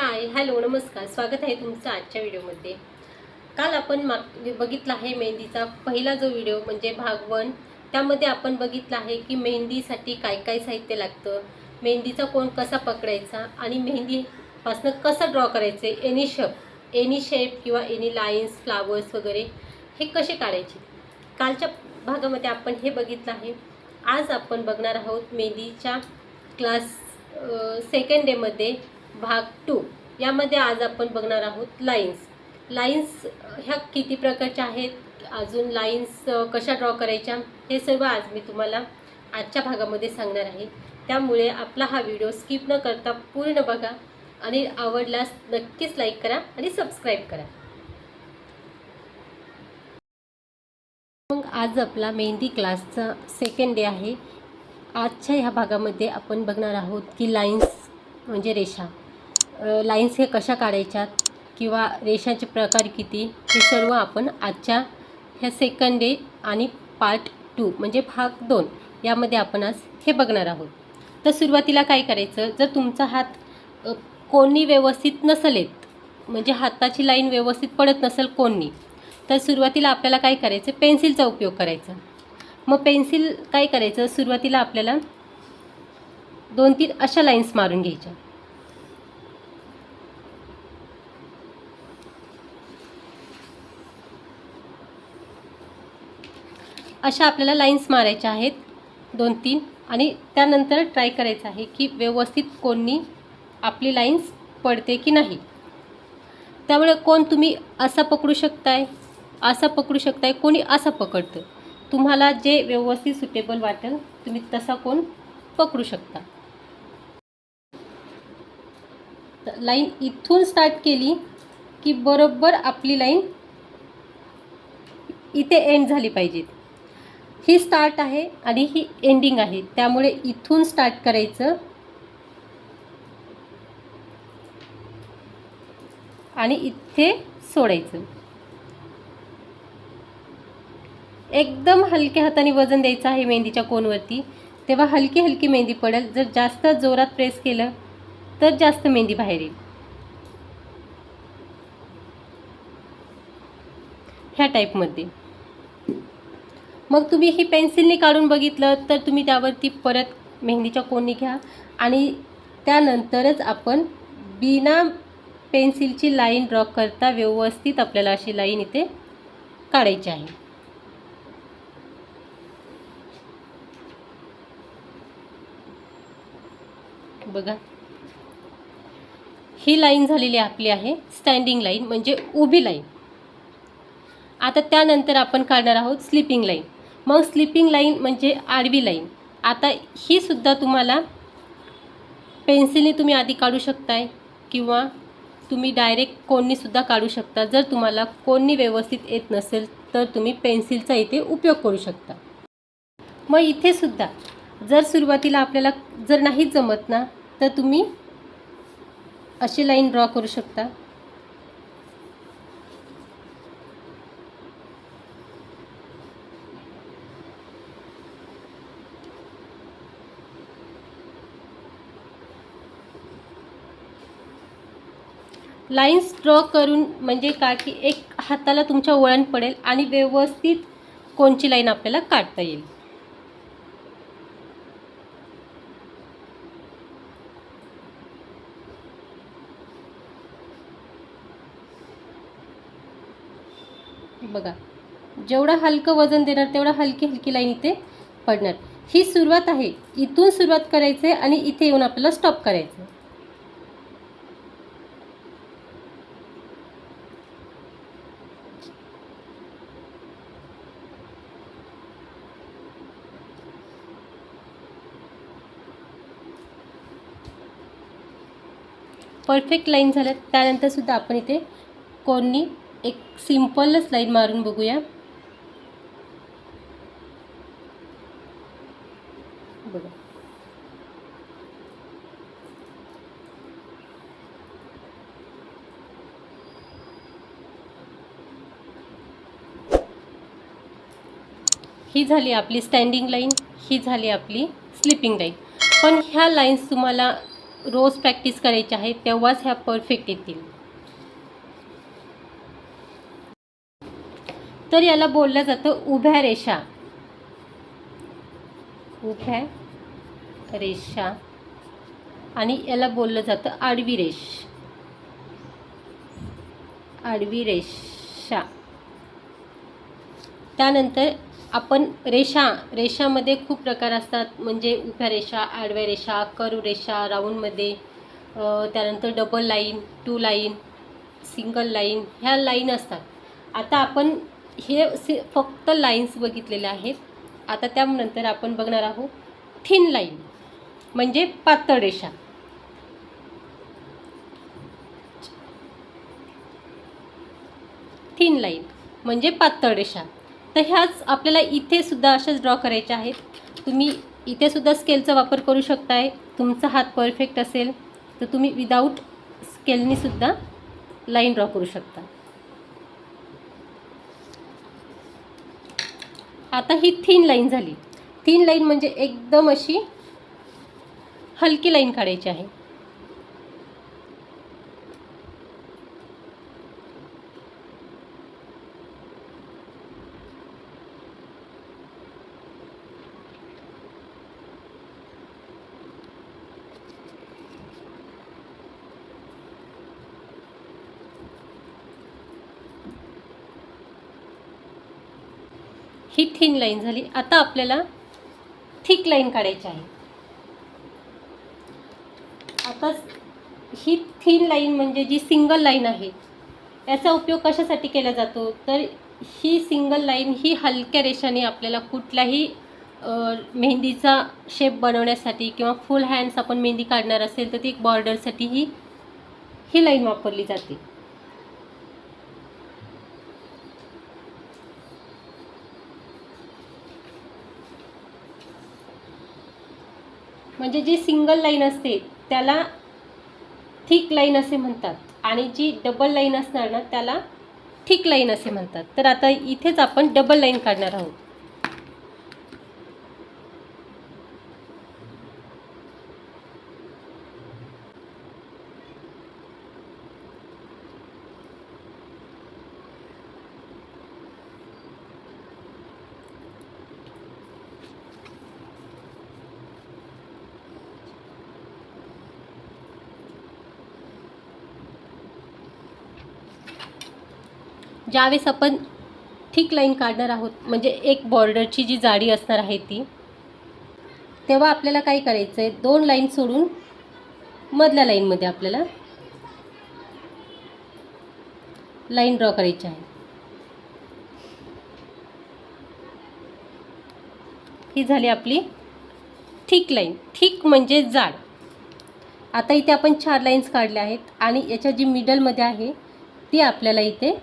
Hi hello नमस्कार, स्वागत आहे तुमचं आजच्या व्हिडिओमध्ये। काल आपण बघितला आहे मेहंदीचा पहिला जो व्हिडिओ म्हणजे भाग 1। त्यामध्ये आपण बघितलं आहे की मेहंदीसाठी काय काय साहित्य लागतं, मेहंदीचा कोन कसा पकडायचा आणि मेहंदीपासून कसं ड्रॉ करायचे, एनी शेप किंवा एनी लाईन्स, फ्लावर्स वगैरे हे कसे काढायचे। कालच्या भागामध्ये आपण हे बघितलं आहे। आज आपण बघणार आहोत मेहंदीच्या क्लास सेकंड डे मध्ये भाग 2। यामध्ये आज आपण बघणार आहोत लाईन्स ह्या किती प्रकारच्या आहेत, अजून लाईन्स कशा ड्रॉ करायच्या, हे सर्व आज मी तुम्हाला आजच्या भागामध्ये सांगणार आहे। त्यामुळे आपला हा व्हिडिओ स्किप न करता पूर्ण बघा आणि आवडल्यास नक्कीच लाईक करा आणि सबस्क्राईब करा। मग आज आपला मेहंदी क्लासचा सेकंड डे आहे। आजच्या ह्या भागामध्ये आपण बघणार आहोत की लाईन्स म्हणजे रेषा, लाईन्स हे कशा काढायच्यात किंवा रेषांचे प्रकार किती, हे सर्व आपण आजच्या ह्या सेकंड डे आणि पार्ट 2 म्हणजे भाग 2 यामध्ये आपण आज हे बघणार आहोत। तर सुरुवातीला काय करायचं, जर तुमचा हात कोणी व्यवस्थित नसेल येत, म्हणजे हाताची लाईन व्यवस्थित पडत नसेल कोणी, तर सुरुवातीला आपल्याला काय करायचं, पेन्सिलचा उपयोग करायचा। मग पेन्सिल काय करायचं, सुरुवातीला आपल्याला 2-3 अशा लाईन्स मारून घ्यायच्या। अशा आपल्याला लाईन्स मारायच्या आहेत 2-3, आणि त्यानंतर ट्राय करायचं आहे की व्यवस्थित कोणी आपली लाईन्स पडते की नाही। त्यामुळे कोण तुम्ही असा पकडू शकताय, असा पकडू शकताय, कोणी असा पकडतं, तुम्हाला जे व्यवस्थित सुटेबल वाटेल तुम्ही तसा कोण पकडू शकता। लाईन इथून स्टार्ट केली की बरोबर आपली लाईन इथे एंड झाली पाहिजे। ही स्टार्ट आहे आणि ही एंडिंग आहे, त्यामुळे इथून स्टार्ट करायचं आणि इथे सोडायचं। एकदम हलक्या हाताने वजन द्यायचं आहे मेहंदीच्या कोनवरती, तेव्हा हलकी हलकी मेहंदी पडेल। जर जास्त जोरात प्रेस केलं तर जास्त मेहंदी बाहेर येईल। ह्या टाईपमध्ये मग तुम्ही ही पेन्सिलने काढून बघितलं तर तुम्ही त्यावरती परत मेहंदीच्या कोनी घ्या आणि त्यानंतरच आपण बिना पेन्सिलची लाईन ड्रॉ करता व्यवस्थित आपल्याला अशी लाईन इथे काढायची आहे। बघा, ही लाईन झालेली आपली आहे स्टँडिंग लाईन म्हणजे उभी लाईन। आता त्यानंतर आपण काढणार आहोत स्लिपिंग लाईन। मग स्लिपिंग लाईन म्हणजे आडवी लाईन। आता ही सुद्धा तुम्हाला पेन्सिलने तुम्ही आधी काढू शकताय किंवा तुम्ही डायरेक्ट कोननी सुद्धा काढू शकता। जर तुम्हाला कोननी व्यवस्थित येत नसेल तर तुम्ही पेन्सिलचा इथे उपयोग करू शकता। मग इथे सुद्धा जर सुरुवातीला आपल्याला जर नाही जमत ना, तर तुम्ही अशी लाईन ड्रॉ करू शकता। लाईन्स ड्रॉ करून म्हणजे का की एक हाताला तुमच्या वळण पडेल आणि व्यवस्थित कोणची लाईन आपल्याला काढता येईल। बघा, जेवढं हलकं वजन देणार तेवढं हलकी हलकी लाईन इथे पडणार। ही सुरुवात आहे, इथून सुरुवात करायचं आणि इथे येऊन आपल्याला स्टॉप करायचं। परफेक्ट लाईन झाल्या त्यानंतर सुद्धा आपण इथे कोणी एक सिंपलच लाईन मारून बघूया। बघा, ही झाली आपली स्टँडिंग लाईन, ही झाली आपली स्लिपिंग लाईन। पण ह्या लाईन्स तुम्हाला रोज प्रॅक्टिस करायची आहे, तेव्हाच ह्या परफेक्ट येतील. तर याला बोललं जातं उभ्या रेषा. उभ्या रेषा. आणि याला बोललं जातं आडवी रेष. आडवी रेषा. त्यानंतर आपण रेषामध्ये खूप प्रकार असतात, म्हणजे उभ्या रेषा, आडव्या रेषा, कर्व रेषा, राऊंडमध्ये, त्यानंतर double line, 2 line, single line, ह्या लाईन असतात. आता आपण हे फक्त लाईन्स बघितलेले आहेत. आता त्यानंतर आपण बघणार आहोत थिन लाईन, म्हणजे पातळ रेषा. थिन लाईन म्हणजे पातळ रेषा. तर ह्याच आपल्याला इथे सुद्धा अशाच ड्रॉ करायच्या आहेत. तुम्ही इथे सुद्धा स्केलचा वापर करू शकताय. तुमचा हात परफेक्ट असेल तर तुम्ही विदाऊट स्केलनी सुद्धा लाईन ड्रॉ करू शकता. आता ही थिन लाईन झाली. थिन लाईन म्हणजे एकदम अशी हलकी लाईन काढायची आहे. ही थिन लाईन झाली. आता आपल्याला थिक लाईन काढायची आहे. आता ही थिन लाईन म्हणजे जी सिंगल लाईन आहे, याचा उपयोग कशासाठी केला जातो, तर ही सिंगल लाईन ही हलक्या रेषाने आपल्याला कुठलाही मेहंदीचा शेप बनवण्यासाठी किंवा फुल हँड्स आपण मेहंदी काढणार असेल तर ती बॉर्डरसाठी ही लाईन वापरली जाते. म्हणजे जी सिंगल लाईन असते त्याला थिक लाईन असे म्हणतात, आणि जी डबल लाईन असणार ना त्याला थिक लाईन असे म्हणतात. तर आता इथेच आपण डबल लाईन काढणार आहोत. ज्यावेळेस आपण थिक लाईन काढणार आहोत, म्हणजे एक बॉर्डरची जी जाडी असणार आहे ती, तेव्हा आपल्याला काय करायचं आहे, 2 लाईन सोडून मधल्या लाईनमध्ये आपल्याला लाईन ड्रॉ करायची आहे. ही झाली आपली थिक लाईन. थिक म्हणजे जाड. आता इथे आपण 4 लाईन्स काढल्या आहेत, आणि याच्या जी मिडलमध्ये आहे ती आपल्याला इथे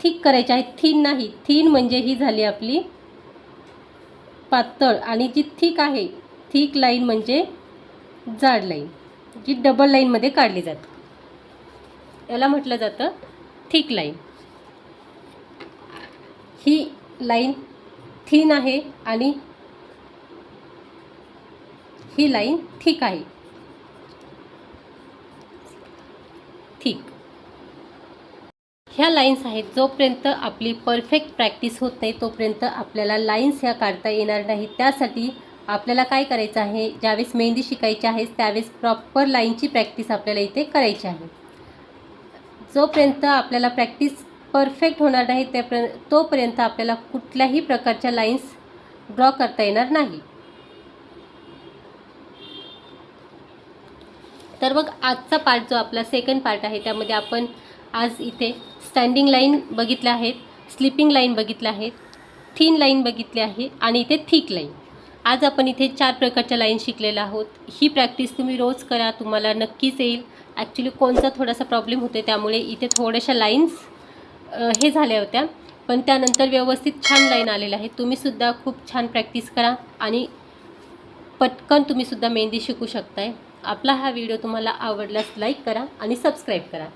थिक करायची आहे. थिन नाही. थिन म्हणजे ही झाली आपली पातळ, आणि जी थिक आहे, थिक लाईन म्हणजे जाड लाईन, जी डबल लाईनमध्ये काढली जाते. याला म्हटलं जातं थिक लाईन. ही लाईन थिन आहे आणि ही लाईन थिक आहे. थिक ह्या लाईन्स आहेत. जोपर्यंत आपली परफेक्ट प्रॅक्टिस होत नाही तोपर्यंत आपल्याला लाईन्स ह्या काढता येणार नाही. त्यासाठी आपल्याला काय करायचं आहे, ज्यावेळेस मेहंदी शिकायची आहे त्यावेळेस प्रॉपर लाईनची प्रॅक्टिस आपल्याला इथे करायची आहे. जोपर्यंत आपल्याला प्रॅक्टिस परफेक्ट होणार नाही तोपर्यंत आपल्याला कुठल्याही प्रकारच्या लाईन्स ड्रॉ करता येणार नाही. तर मग आजचा पार्ट जो आपला सेकंड पार्ट आहे त्यामध्ये आपण आज इथे स्टँडिंग लाईन बघितल्या आहेत, स्लिपिंग लाईन बघितल्या आहेत, थिन लाईन बघितली आहे, आणि इथे थिक लाईन. आज आपण इथे 4 प्रकारच्या लाईन शिकलेल्या आहोत. ही प्रॅक्टिस तुम्ही रोज करा, तुम्हाला नक्कीच येईल. ॲक्च्युली कोणचा थोडासा प्रॉब्लेम होते त्यामुळे इथे थोड्याशा लाईन्स हे झाल्या होत्या, पण त्यानंतर व्यवस्थित छान लाईन आलेल्या आहेत. तुम्हीसुद्धा खूप छान प्रॅक्टिस करा आणि पटकन तुम्हीसुद्धा मेहंदी शिकू शकताय. आपला हा व्हिडिओ तुम्हाला आवडल्यास लाईक करा आणि सबस्क्राईब करा.